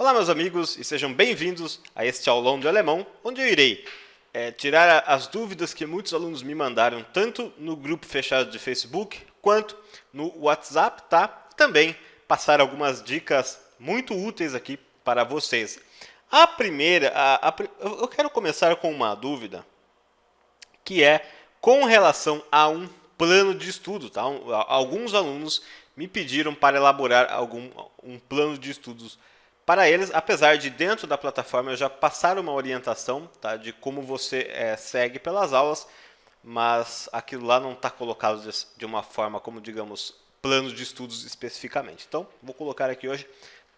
Olá, meus amigos, e sejam bem-vindos a este aulão de alemão, onde eu irei tirar as dúvidas que muitos alunos me mandaram, tanto no grupo fechado de Facebook, quanto no WhatsApp, tá? Também passar algumas dicas muito úteis aqui para vocês. A primeira, eu quero começar com uma dúvida, que é com relação a um plano de estudo, tá? Alguns alunos me pediram para elaborar um plano de estudos para eles, apesar de dentro da plataforma eu já passar uma orientação, tá, de como você segue pelas aulas, mas aquilo lá não está colocado de uma forma como, digamos, plano de estudos especificamente. Então, vou colocar aqui hoje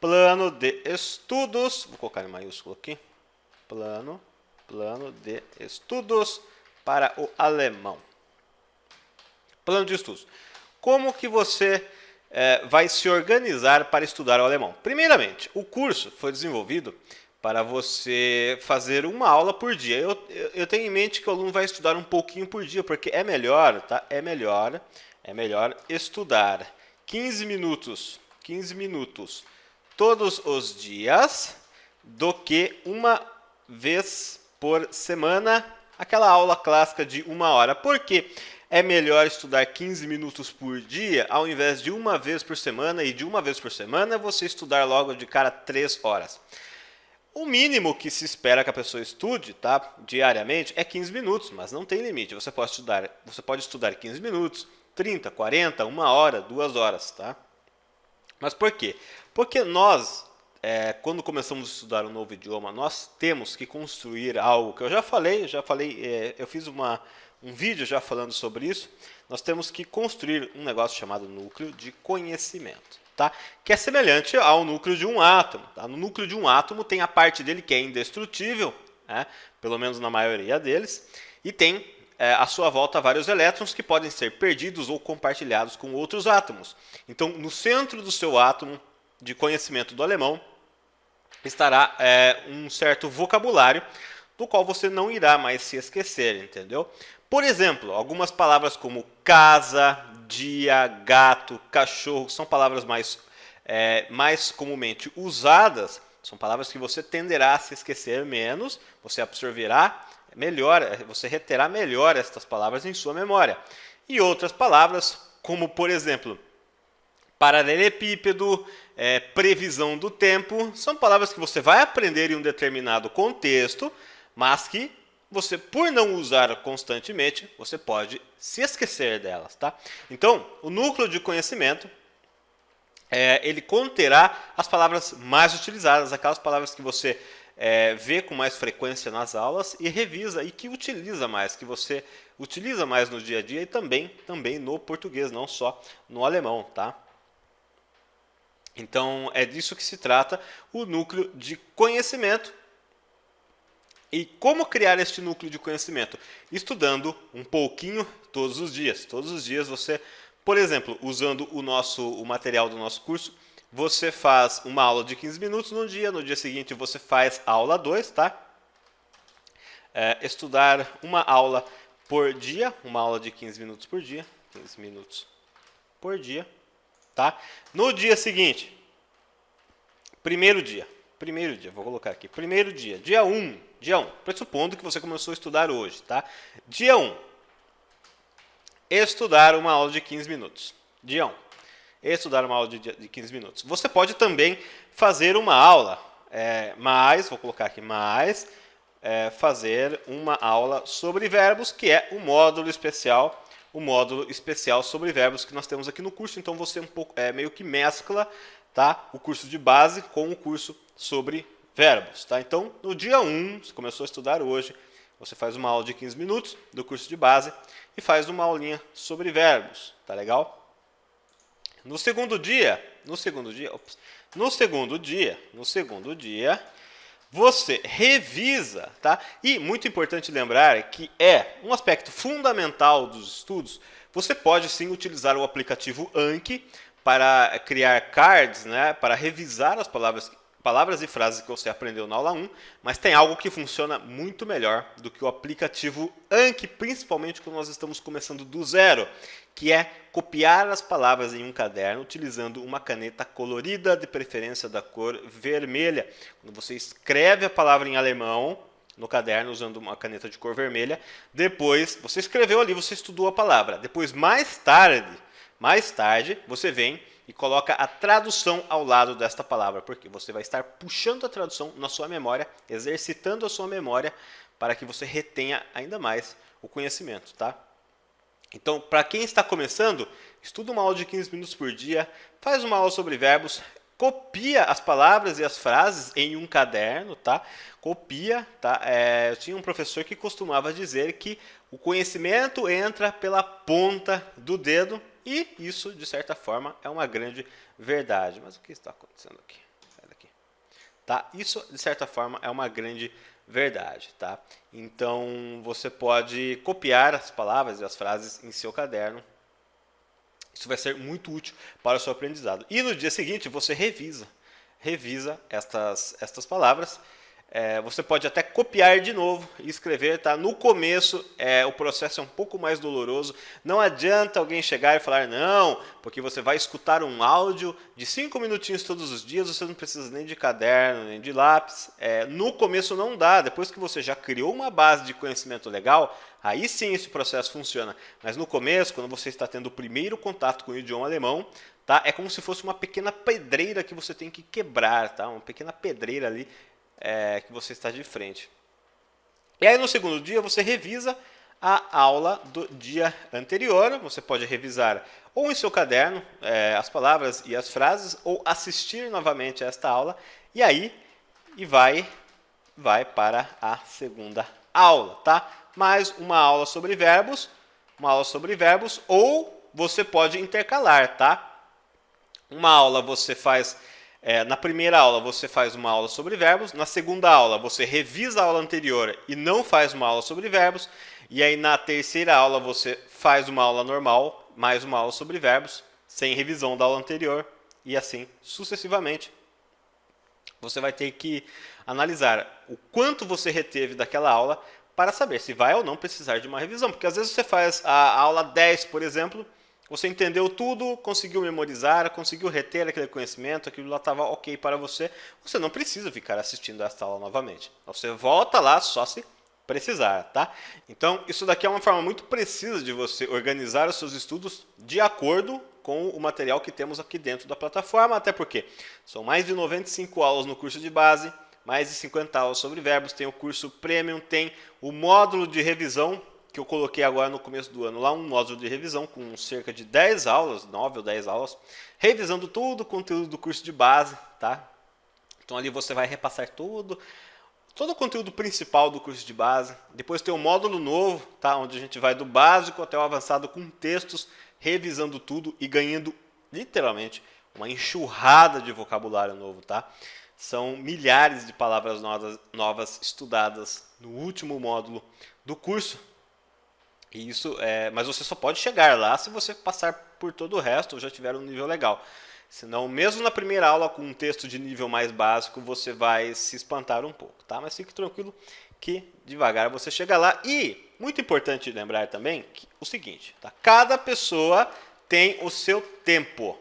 plano de estudos, vou colocar em maiúsculo aqui, plano de estudos para o alemão. Plano de estudos. Como que você vai se organizar para estudar o alemão? Primeiramente, o curso foi desenvolvido para você fazer uma aula por dia. Eu tenho em mente que o aluno vai estudar um pouquinho por dia, porque é melhor, tá? É melhor estudar 15 minutos todos os dias do que uma vez por semana, aquela aula clássica de 1 hora. Por quê? É melhor estudar 15 minutos por dia ao invés de uma vez por semana, e de uma vez por semana você estudar logo de cara 3 horas. O mínimo que se espera que a pessoa estude, tá, diariamente é 15 minutos, mas não tem limite. Você pode estudar 15 minutos, 30, 40, 1 hora, 2 horas, tá? Mas por quê? Porque nós, quando começamos a estudar um novo idioma, nós temos que construir algo que eu já falei, eu fiz um vídeo já falando sobre isso. Nós temos que construir um negócio chamado núcleo de conhecimento, tá? Que é semelhante ao núcleo de um átomo. Tá? No núcleo de um átomo tem a parte dele que é indestrutível, né? Pelo menos na maioria deles, e tem à sua volta vários elétrons que podem ser perdidos ou compartilhados com outros átomos. Então, no centro do seu átomo de conhecimento do alemão estará um certo vocabulário do qual você não irá mais se esquecer, entendeu? Por exemplo, algumas palavras como casa, dia, gato, cachorro, são palavras mais comumente usadas, são palavras que você tenderá a se esquecer menos, você absorverá melhor, você reterá melhor estas palavras em sua memória. E outras palavras, como por exemplo, paralelepípedo, previsão do tempo, são palavras que você vai aprender em um determinado contexto, mas que você, por não usar constantemente, você pode se esquecer delas, tá? Então, o núcleo de conhecimento, ele conterá as palavras mais utilizadas, aquelas palavras que você vê com mais frequência nas aulas e revisa e que utiliza mais, que você utiliza mais no dia a dia e também no português, não só no alemão, tá? Então, é disso que se trata o núcleo de conhecimento. E como criar este núcleo de conhecimento? Estudando um pouquinho todos os dias. Todos os dias você, por exemplo, usando o material do nosso curso, você faz uma aula de 15 minutos no dia seguinte você faz a aula 2, tá? Estudar uma aula por dia, uma aula de 15 minutos por dia, 15 minutos por dia, tá? No dia seguinte, primeiro dia, vou colocar aqui, primeiro dia, dia 1, pressupondo que você começou a estudar hoje, tá? Dia 1, estudar uma aula de 15 minutos. Dia 1, estudar uma aula de 15 minutos. Você pode também fazer uma aula, vou colocar aqui, fazer uma aula sobre verbos, que é o módulo especial sobre verbos que nós temos aqui no curso. Então você meio que mescla, tá, o curso de base com o curso sobre verbos, tá? Então, no dia 1, você começou a estudar hoje, você faz uma aula de 15 minutos do curso de base e faz uma aulinha sobre verbos, tá legal? No segundo dia, você revisa, tá? E muito importante lembrar que um aspecto fundamental dos estudos, você pode sim utilizar o aplicativo Anki para criar cards, né, para revisar as palavras palavras e frases que você aprendeu na aula 1, mas tem algo que funciona muito melhor do que o aplicativo Anki, principalmente quando nós estamos começando do zero, que é copiar as palavras em um caderno utilizando uma caneta colorida, de preferência da cor vermelha. Quando você escreve a palavra em alemão no caderno usando uma caneta de cor vermelha, depois você escreveu ali, você estudou a palavra. Depois, mais tarde, você vem e coloca a tradução ao lado desta palavra, porque você vai estar puxando a tradução na sua memória, exercitando a sua memória para que você retenha ainda mais o conhecimento, tá? Então, para quem está começando, estuda uma aula de 15 minutos por dia, faz uma aula sobre verbos, copia as palavras e as frases em um caderno, tá? Copia, tá? Eu tinha um professor que costumava dizer que o conhecimento entra pela ponta do dedo, e isso, de certa forma, é uma grande verdade. Mas o que está acontecendo aqui? Sai daqui. Tá? Isso, de certa forma, é uma grande verdade. Tá? Então, você pode copiar as palavras e as frases em seu caderno. Isso vai ser muito útil para o seu aprendizado. E no dia seguinte, você revisa estas palavras. Você pode até copiar de novo e escrever, tá? No começo, o processo é um pouco mais doloroso. Não adianta alguém chegar e falar, não, porque você vai escutar um áudio de 5 minutinhos todos os dias, você não precisa nem de caderno, nem de lápis. No começo não dá, depois que você já criou uma base de conhecimento legal, aí sim esse processo funciona. Mas no começo, quando você está tendo o primeiro contato com o idioma alemão, tá? É como se fosse uma pequena pedreira que você tem que quebrar, tá? Uma pequena pedreira ali, que você está de frente. E aí no segundo dia você revisa a aula do dia anterior. Você pode revisar ou em seu caderno as palavras e as frases, ou assistir novamente a esta aula, e aí vai para a segunda aula, tá? Mais uma aula sobre verbos, ou você pode intercalar, tá? Uma aula você faz na primeira aula você faz uma aula sobre verbos, na segunda aula você revisa a aula anterior e não faz uma aula sobre verbos, e aí na terceira aula você faz uma aula normal, mais uma aula sobre verbos, sem revisão da aula anterior, e assim sucessivamente. Você vai ter que analisar o quanto você reteve daquela aula para saber se vai ou não precisar de uma revisão, porque às vezes você faz a aula 10, por exemplo, você entendeu tudo, conseguiu memorizar, conseguiu reter aquele conhecimento, aquilo lá estava ok para você, você não precisa ficar assistindo esta aula novamente. Você volta lá só se precisar, tá? Então, isso daqui é uma forma muito precisa de você organizar os seus estudos de acordo com o material que temos aqui dentro da plataforma, até porque são mais de 95 aulas no curso de base, mais de 50 aulas sobre verbos, tem o curso Premium, tem o módulo de revisão, que eu coloquei agora no começo do ano, lá um módulo de revisão com cerca de 10 aulas, 9 ou 10 aulas, revisando todo o conteúdo do curso de base, tá? Então ali você vai repassar todo o conteúdo principal do curso de base. Depois tem um módulo novo, tá? Onde a gente vai do básico até o avançado com textos, revisando tudo e ganhando literalmente uma enxurrada de vocabulário novo, tá? São milhares de palavras novas estudadas no último módulo do curso. Isso mas você só pode chegar lá se você passar por todo o resto ou já tiver um nível legal. Senão, mesmo na primeira aula com um texto de nível mais básico, você vai se espantar um pouco, tá? Mas fique tranquilo que devagar você chega lá. E, muito importante lembrar também o seguinte, tá? Cada pessoa tem o seu tempo.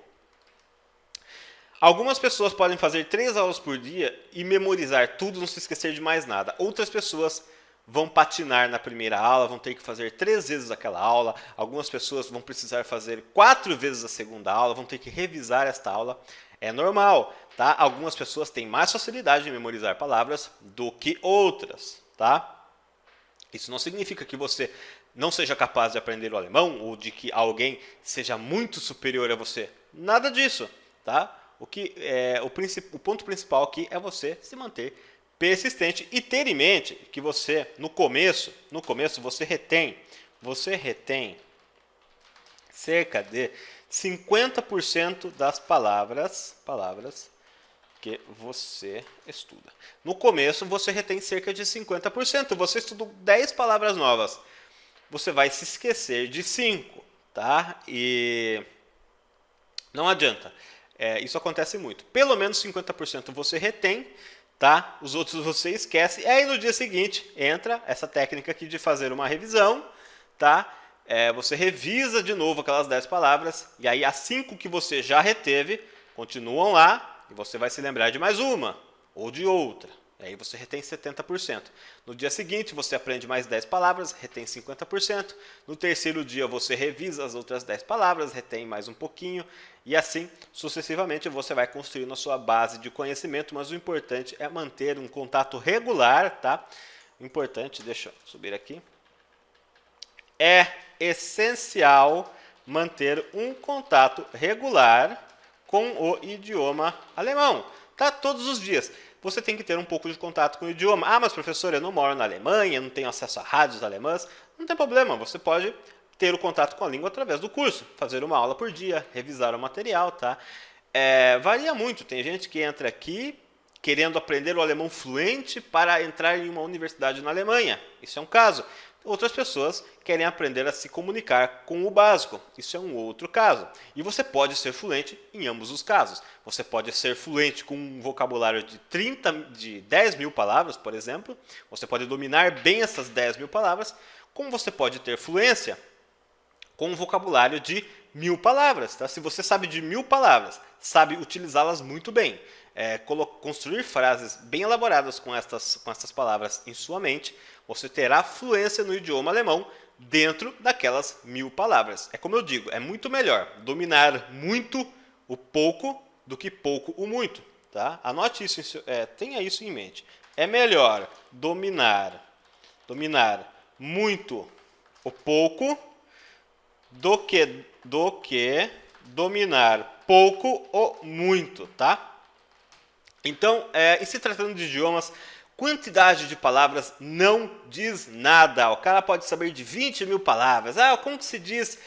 Algumas pessoas podem fazer 3 aulas por dia e memorizar tudo, não se esquecer de mais nada. Outras pessoas vão patinar na primeira aula, vão ter que fazer 3 vezes aquela aula. Algumas pessoas vão precisar fazer 4 vezes a segunda aula, vão ter que revisar esta aula. É normal, tá? Algumas pessoas têm mais facilidade em memorizar palavras do que outras, tá? Isso não significa que você não seja capaz de aprender o alemão ou de que alguém seja muito superior a você. Nada disso, tá? O ponto principal aqui é você se manter persistente e ter em mente que você, no começo você retém cerca de 50% das palavras que você estuda. No começo você retém cerca de 50%. Você estudou 10 palavras novas, você vai se esquecer de 5, tá? E não adianta. Isso acontece muito. Pelo menos 50% você retém, tá? Os outros você esquece. E aí no dia seguinte entra essa técnica aqui de fazer uma revisão, tá? Você revisa de novo aquelas 10 palavras, e aí as 5 que você já reteve continuam lá, e você vai se lembrar de mais uma ou de outra. E aí você retém 70%. No dia seguinte você aprende mais 10 palavras, retém 50%. No terceiro dia você revisa as outras 10 palavras, retém mais um pouquinho. E assim sucessivamente você vai construindo a sua base de conhecimento, mas o importante é manter um contato regular, tá? Importante, deixa eu subir aqui. É essencial manter um contato regular com o idioma alemão, tá? Todos os dias. Você tem que ter um pouco de contato com o idioma. Ah, mas professor, eu não moro na Alemanha, não tenho acesso a rádios alemãs. Não tem problema, você pode ter o contato com a língua através do curso. Fazer uma aula por dia, revisar o material, tá? Varia muito, tem gente que entra aqui querendo aprender o alemão fluente para entrar em uma universidade na Alemanha. Isso é um caso. Outras pessoas querem aprender a se comunicar com o básico. Isso é um outro caso. E você pode ser fluente em ambos os casos. Você pode ser fluente com um vocabulário de 10 mil palavras, por exemplo. Você pode dominar bem essas 10 mil palavras. Como você pode ter fluência com um vocabulário de 1000 palavras. Tá? Se você sabe de 1000 palavras, sabe utilizá-las muito bem, construir frases bem elaboradas com estas palavras em sua mente, você terá fluência no idioma alemão dentro daquelas 1000 palavras. É como eu digo, é muito melhor dominar muito o pouco do que pouco o muito. Tá? Anote isso, tenha isso em mente. É melhor dominar muito o pouco do que dominar pouco ou muito, tá? Então, e se tratando de idiomas, quantidade de palavras não diz nada. O cara pode saber de 20 mil palavras. Como que se diz,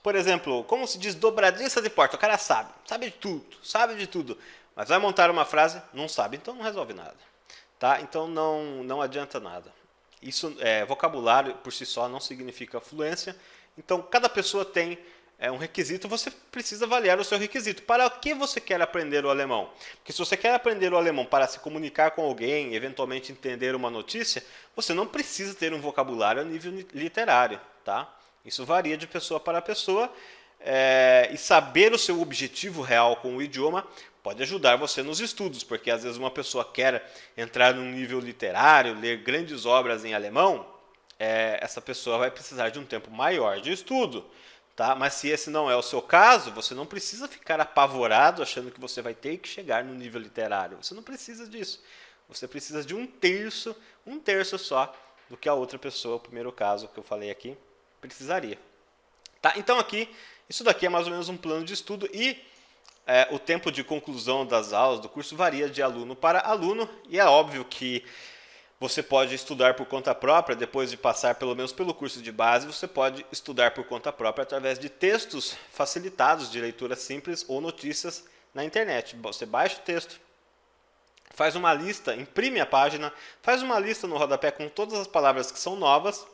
por exemplo, como se diz dobradiça de porta? O cara sabe de tudo. Mas vai montar uma frase, não sabe, então não resolve nada. Tá? Então não adianta nada. Isso, vocabulário por si só não significa fluência. Então, cada pessoa tem um requisito, você precisa avaliar o seu requisito. Para que você quer aprender o alemão? Porque se você quer aprender o alemão para se comunicar com alguém, eventualmente entender uma notícia, você não precisa ter um vocabulário a nível literário. Tá? Isso varia de pessoa para pessoa. E saber o seu objetivo real com o idioma pode ajudar você nos estudos, porque às vezes uma pessoa quer entrar num nível literário, ler grandes obras em alemão, essa pessoa vai precisar de um tempo maior de estudo. Tá? Mas se esse não é o seu caso, você não precisa ficar apavorado achando que você vai ter que chegar no nível literário. Você não precisa disso. Você precisa de um terço só do que a outra pessoa, o primeiro caso que eu falei aqui, precisaria. Tá? Então aqui, isso daqui é mais ou menos um plano de estudo e o tempo de conclusão das aulas do curso varia de aluno para aluno, e é óbvio que você pode estudar por conta própria, depois de passar pelo menos pelo curso de base, você pode estudar por conta própria através de textos facilitados de leitura simples ou notícias na internet. Você baixa o texto, faz uma lista, imprime a página, faz uma lista no rodapé com todas as palavras que são novas,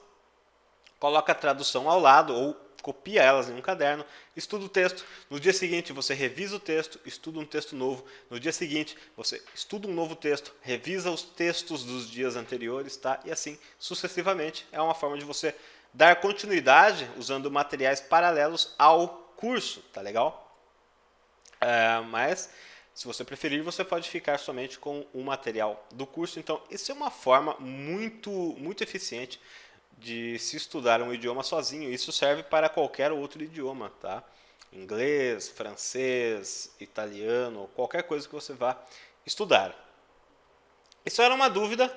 coloca a tradução ao lado ou copia elas em um caderno, estuda o texto, no dia seguinte você revisa o texto, estuda um texto novo, no dia seguinte você estuda um novo texto, revisa os textos dos dias anteriores, tá? E assim sucessivamente. É uma forma de você dar continuidade usando materiais paralelos ao curso, tá legal? Mas se você preferir, você pode ficar somente com o material do curso. Então, isso é uma forma muito eficiente de se estudar um idioma sozinho. Isso serve para qualquer outro idioma, tá? Inglês, francês, italiano, qualquer coisa que você vá estudar. Isso era uma dúvida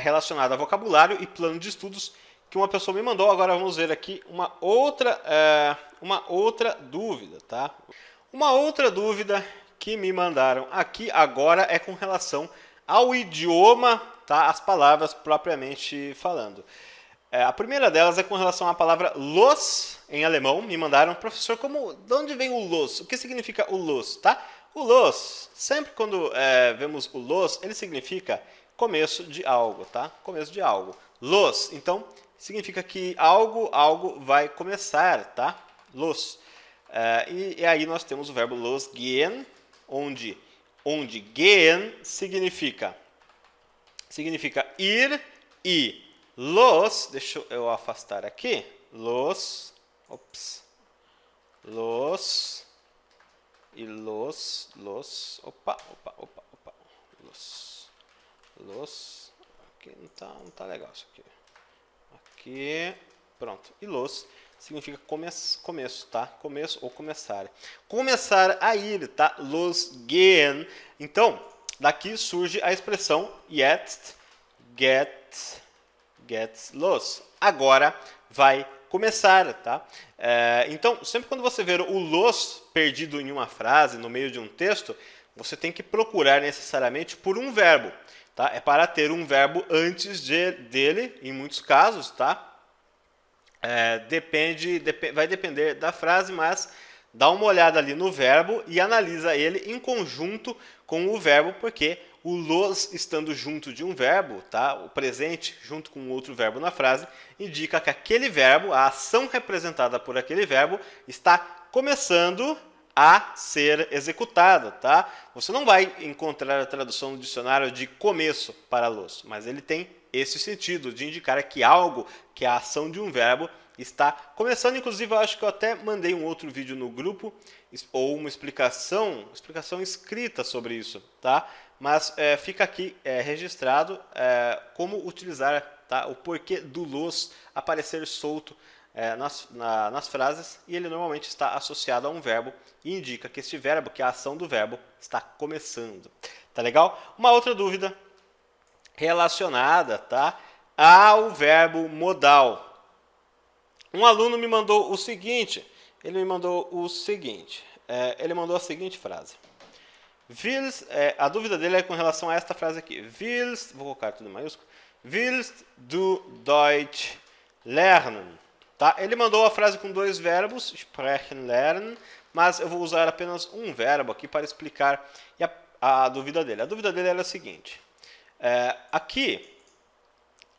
relacionada a vocabulário e plano de estudos que uma pessoa me mandou. Agora vamos ver aqui uma outra dúvida, tá? Uma outra dúvida que me mandaram aqui agora é com relação ao idioma, tá? As palavras propriamente falando. A primeira delas é com relação à palavra los em alemão. Me mandaram, professor, de onde vem o los? O que significa o los? Tá? O los, sempre quando vemos o los, ele significa começo de algo, tá? Começo de algo. Los, então, significa que algo vai começar, tá? Los. E aí nós temos o verbo losgehen, onde gehen significa ir e deixa eu afastar aqui, los e aqui não tá legal isso aqui, pronto, e significa começo, tá? Começo ou começar. Começar a ir, tá? Losgehen. Então, daqui surge a expressão jetzt geht's los. Agora vai começar, tá? Então, sempre quando você ver o los perdido em uma frase, no meio de um texto, você tem que procurar necessariamente por um verbo, tá? É para ter um verbo antes dele, em muitos casos, tá? Vai depender da frase, mas dá uma olhada ali no verbo e analisa ele em conjunto com o verbo, porque o los estando junto de um verbo, tá? O presente junto com outro verbo na frase, indica que aquele verbo, a ação representada por aquele verbo, está começando a ser executada, tá? Você não vai encontrar a tradução no dicionário de começo para los, mas ele tem esse sentido de indicar que algo, que a ação de um verbo está começando. Inclusive, eu acho que eu até mandei um outro vídeo no grupo, ou uma explicação escrita sobre isso, tá? Mas fica aqui registrado como utilizar, tá? O porquê do los aparecer solto nas frases, e ele normalmente está associado a um verbo e indica que este verbo, que a ação do verbo, está começando. Tá legal? Uma outra dúvida relacionada, tá, ao verbo modal. Um aluno me mandou o seguinte, ele mandou a seguinte frase. A dúvida dele é com relação a esta frase aqui. Vou colocar tudo em maiúsculo. Willst du Deutsch lernen? Tá? Ele mandou a frase com dois verbos, sprechen, lernen, mas eu vou usar apenas um verbo aqui para explicar a dúvida dele. A dúvida dele era a seguinte. Aqui,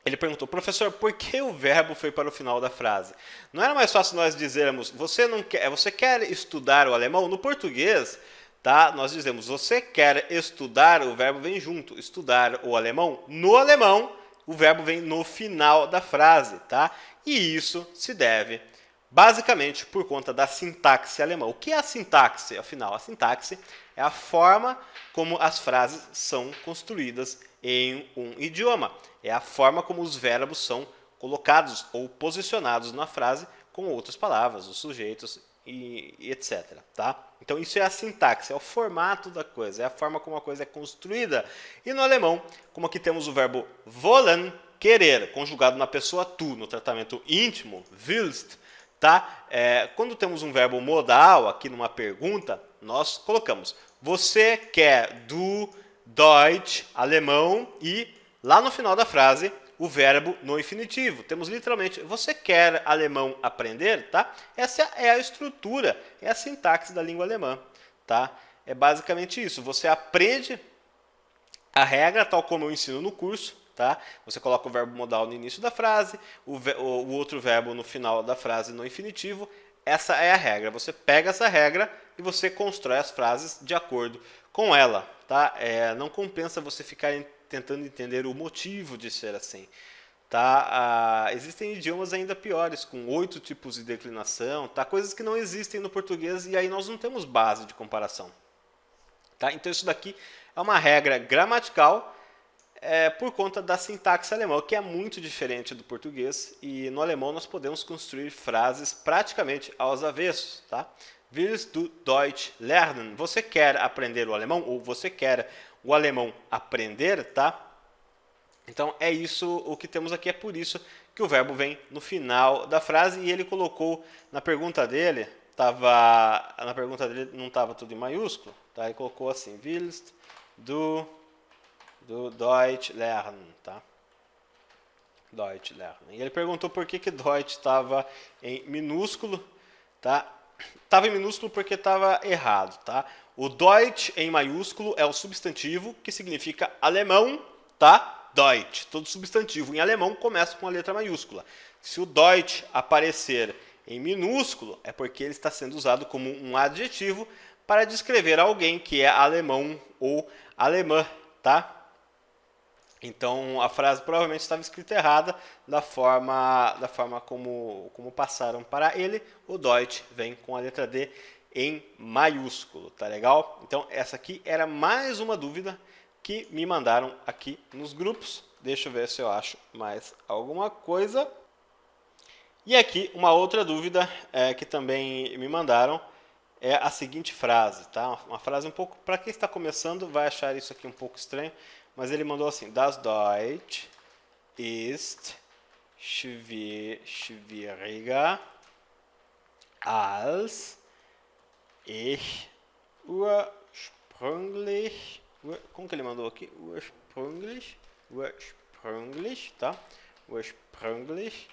ele perguntou, professor, por que o verbo foi para o final da frase? Não era mais fácil nós dizermos, você quer estudar o alemão? No português, tá? Nós dizemos, você quer estudar, o verbo vem junto. Estudar o alemão? No alemão, o verbo vem no final da frase, tá? E isso se deve, basicamente, por conta da sintaxe alemã. O que é a sintaxe? Afinal, a sintaxe é a forma como as frases são construídas em um idioma. É a forma como os verbos são colocados ou posicionados na frase com outras palavras, os sujeitos e etc. Tá? Então isso é a sintaxe, é o formato da coisa, é a forma como a coisa é construída. E no alemão, como aqui temos o verbo wollen, querer, conjugado na pessoa tu, no tratamento íntimo, willst, tá? Quando temos um verbo modal aqui numa pergunta, nós colocamos você quer du Deutsch, alemão, e lá no final da frase, o verbo no infinitivo. Temos literalmente, você quer alemão aprender? Tá? Essa é a estrutura, é a sintaxe da língua alemã. Tá? É basicamente isso. Você aprende a regra, tal como eu ensino no curso. Tá? Você coloca o verbo modal no início da frase, o outro verbo no final da frase no infinitivo. Essa é a regra. Você pega essa regra e você constrói as frases de acordo com ela. Tá? Não compensa você ficar tentando entender o motivo de ser assim. Tá? Existem idiomas ainda piores, com 8 tipos de declinação, tá? Coisas que não existem no português, e aí nós não temos base de comparação. Tá? Então isso daqui é uma regra gramatical por conta da sintaxe alemã, que é muito diferente do português, e no alemão nós podemos construir frases praticamente aos avessos. Tá? Willst du Deutsch lernen? Você quer aprender o alemão? Ou você quer o alemão aprender? Tá? Então é isso o que temos aqui, é por isso que o verbo vem no final da frase, e ele colocou na pergunta dele, não estava tudo em maiúsculo, tá? Ele colocou assim, Willst du Deutsch lernen? Tá? Deutsch lernen. E ele perguntou por que Deutsch estava em minúsculo, tá? Estava em minúsculo porque estava errado, tá? O Deutsch em maiúsculo é o substantivo que significa alemão, tá? Deutsch. Todo substantivo em alemão começa com a letra maiúscula. Se o Deutsch aparecer em minúsculo é porque ele está sendo usado como um adjetivo para descrever alguém que é alemão ou alemã, tá? Então a frase provavelmente estava escrita errada da forma como passaram para ele. O Deutsch vem com a letra D em maiúsculo, tá legal? Então essa aqui era mais uma dúvida que me mandaram aqui nos grupos. Deixa eu ver se eu acho mais alguma coisa. E aqui uma outra dúvida que também me mandaram é a seguinte frase, tá? Uma frase um pouco, para quem está começando, vai achar isso aqui um pouco estranho, mas ele mandou assim: Das Deutsch ist schwieriger als ich ursprünglich. Como que ele mandou aqui? Ursprünglich, tá? Ursprünglich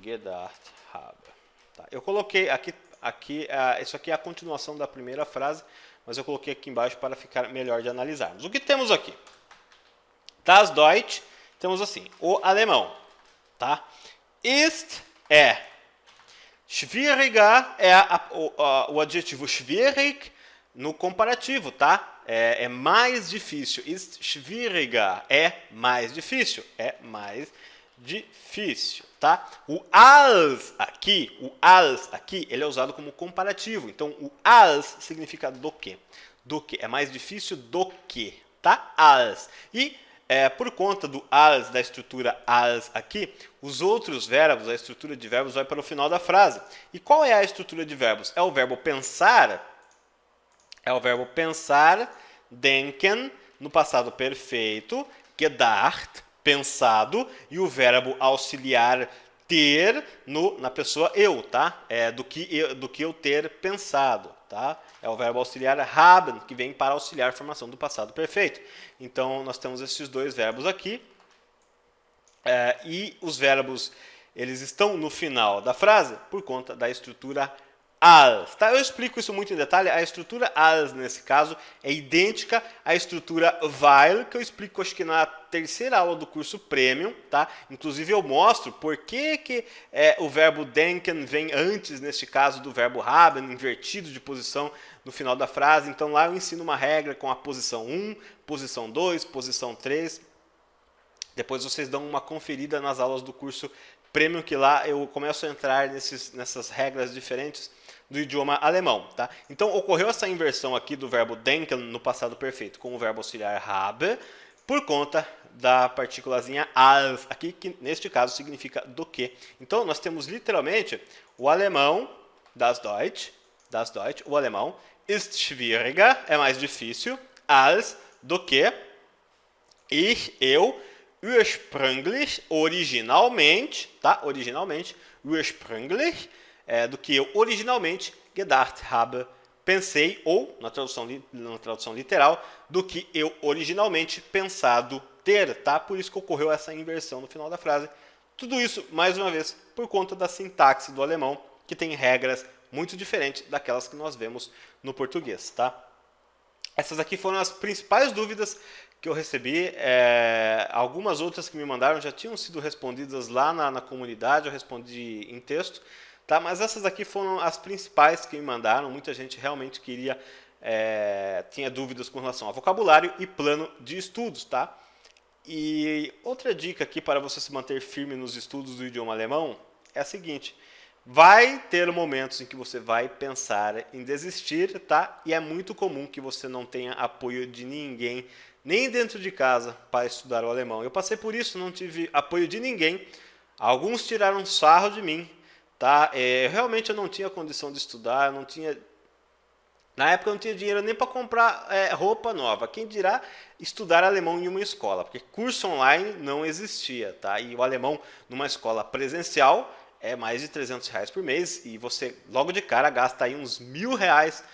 gedacht habe. Tá? Eu coloquei aqui isso aqui é a continuação da primeira frase, mas eu coloquei aqui embaixo para ficar melhor de analisarmos. O que temos aqui? Das Deutsch, temos assim, o alemão, tá? Ist é. Schwieriger é o adjetivo schwierig no comparativo, tá? É mais difícil. Ist schwieriger é mais difícil. É mais difícil, tá? O als aqui, ele é usado como comparativo. Então, o als significa do que. Do que. É mais difícil do que, tá? Als. E por conta do als, da estrutura als aqui, os outros verbos, a estrutura de verbos vai para o final da frase. E qual é a estrutura de verbos? É o verbo pensar. É o verbo pensar, denken, no passado perfeito, gedacht, pensado, e o verbo auxiliar ter na pessoa eu, tá? Do que eu ter pensado, tá? É o verbo auxiliar haben, que vem para auxiliar a formação do passado perfeito. Então, nós temos esses dois verbos aqui. E os verbos, eles estão no final da frase por conta da estrutura als. Tá? Eu explico isso muito em detalhe. A estrutura als, nesse caso, é idêntica à estrutura weil, que eu explico, acho que na terceira aula do curso Premium. Tá? Inclusive, eu mostro por que o verbo denken vem antes, neste caso, do verbo haben, invertido de posição no final da frase. Então, lá eu ensino uma regra com a posição 1, posição 2, posição 3. Depois vocês dão uma conferida nas aulas do curso Premium, que lá eu começo a entrar nessas regras diferentes do idioma alemão. Tá? Então, ocorreu essa inversão aqui do verbo denken no passado perfeito com o verbo auxiliar habe, por conta da partículazinha als aqui, que neste caso significa do que. Então, nós temos literalmente o alemão, das Deutsch, o alemão, ist schwieriger, é mais difícil, als, do que, eu, ursprünglich, originalmente, tá? Ursprünglich, do que eu originalmente, gedacht habe, pensei, ou, na tradução literal, do que eu originalmente pensado ter, tá? Por isso que ocorreu essa inversão no final da frase. Tudo isso, mais uma vez, por conta da sintaxe do alemão, que tem regras muito diferentes daquelas que nós vemos no português, tá? Essas aqui foram as principais dúvidas que eu recebi. Algumas outras que me mandaram já tinham sido respondidas lá na comunidade, eu respondi em texto, tá? Mas essas aqui foram as principais que me mandaram. Muita gente realmente tinha dúvidas com relação ao vocabulário e plano de estudos, tá? E outra dica aqui para você se manter firme nos estudos do idioma alemão é a seguinte: vai ter momentos em que você vai pensar em desistir, tá? E é muito comum que você não tenha apoio de ninguém, nem dentro de casa, para estudar o alemão. Eu passei por isso, não tive apoio de ninguém. Alguns tiraram sarro de mim, tá? Realmente eu não tinha condição de estudar, na época eu não tinha dinheiro nem para comprar roupa nova. Quem dirá estudar alemão em uma escola, porque curso online não existia, tá? E o alemão numa escola presencial é mais de R$300 por mês, e você logo de cara gasta aí uns R$1.000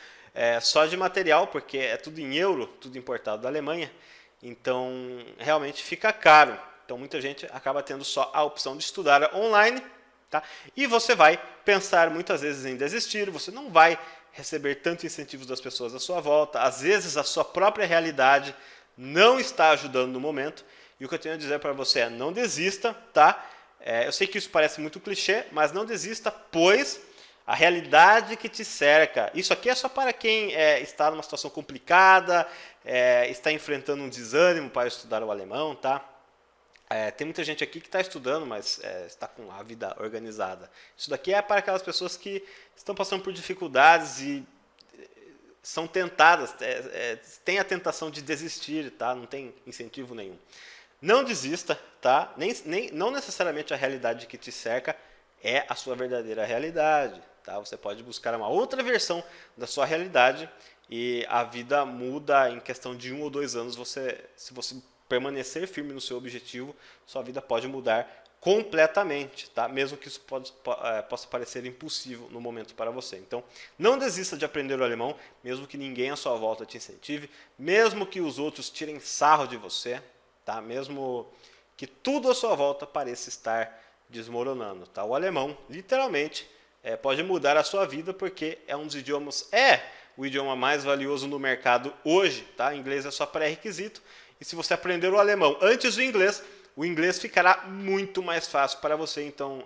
só de material, porque é tudo em euro, tudo importado da Alemanha. Então, realmente fica caro. Então, muita gente acaba tendo só a opção de estudar online, tá? E você vai pensar muitas vezes em desistir, você não vai receber tanto incentivos das pessoas à sua volta, às vezes a sua própria realidade não está ajudando no momento, e o que eu tenho a dizer para você é: não desista, tá? Eu sei que isso parece muito clichê, mas não desista, pois a realidade que te cerca, isso aqui é só para quem está numa situação complicada, está enfrentando um desânimo para estudar o alemão, tá? Tem muita gente aqui que está estudando, mas está com a vida organizada. Isso daqui é para aquelas pessoas que estão passando por dificuldades e são tentadas, tem a tentação de desistir, tá? Não tem incentivo nenhum. Não desista, tá? Não necessariamente a realidade que te cerca é a sua verdadeira realidade, tá? Você pode buscar uma outra versão da sua realidade e a vida muda em questão de 1 ou 2 anos. Se você permanecer firme no seu objetivo, sua vida pode mudar completamente, tá? Mesmo que isso possa parecer impossível no momento para você. Então, não desista de aprender o alemão, mesmo que ninguém à sua volta te incentive, mesmo que os outros tirem sarro de você, tá? Mesmo que tudo à sua volta pareça estar desmoronando, tá? O alemão, literalmente, pode mudar a sua vida, porque é um dos idiomas, o idioma mais valioso no mercado hoje, tá? Inglês é só pré-requisito, e se você aprender o alemão antes do inglês, o inglês ficará muito mais fácil para você. Então,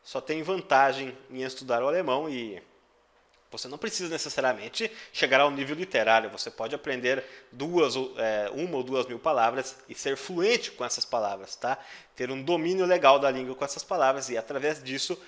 só tem vantagem em estudar o alemão e você não precisa necessariamente chegar ao nível literário. Você pode aprender 1 ou 2 mil palavras e ser fluente com essas palavras, tá? Ter um domínio legal da língua com essas palavras e, através disso,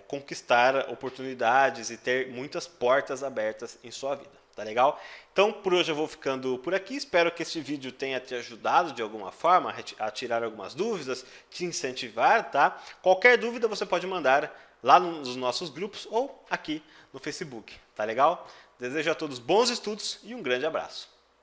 conquistar oportunidades e ter muitas portas abertas em sua vida. Tá legal? Então, por hoje eu vou ficando por aqui. Espero que este vídeo tenha te ajudado de alguma forma a tirar algumas dúvidas, te incentivar, tá? Qualquer dúvida você pode mandar lá nos nossos grupos ou aqui no Facebook, tá legal? Desejo a todos bons estudos e um grande abraço.